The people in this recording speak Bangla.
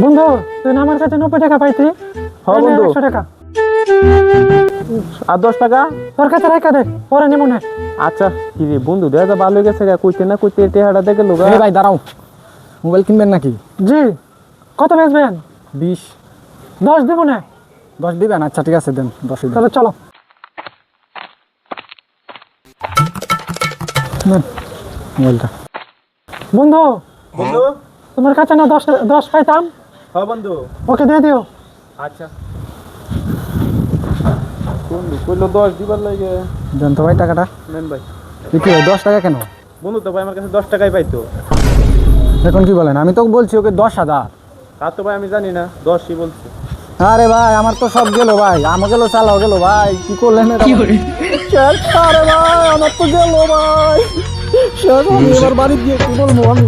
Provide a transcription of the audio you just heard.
বন্ধু তুই না আমার কাছে 90 টাকা পাইতি। হ্যাঁ বন্ধু। 100 টাকা আর 10 টাকা। তোর কাছে রাখা দে, পরে নেবো না। আচ্ছা কি রে বন্ধু, দেখা ভালো হয়ে গেছে, কইতে না কইতে টেহাটা দেখে লোক। এই ভাই দাঁড়াও, মোবাইল কিনবেন নাকি? জি, কত বেচবেন? 20। 10 দেবো না। 10 দিবেন? আচ্ছা ঠিক আছে দেন, 10 দেন। তাহলে চলো। নেন মোবাইলটা। বন্ধু বন্ধু। তোমার কাছে না 10 পাইতাম, হ্যাঁ বন্ধু। ওকে দিয়ে দিও। আচ্ছা বন্ধু কইলো 10 দিবার লাগে। দেন তো ভাই টাকাটা। নেন ভাই। কি ভাই 10 টাকা কেন? বন্ধু তো ভাই আমার কাছে 10 টাকাই পাইতো। এখন কি বলেন? আমি তো বলছি ওকে 10,000। তা তো ভাই আমি জানি না, 10ই বলছি। আরে ভাই আমার তো সব গেল ভাই, আমাকে গেলো চালাও গেল ভাই, কি করলেন এটা? আরে ভাই আমার তো গেল ভাই, শেষ, আমি এবার বাড়ি গিয়ে কি বলবো আমি?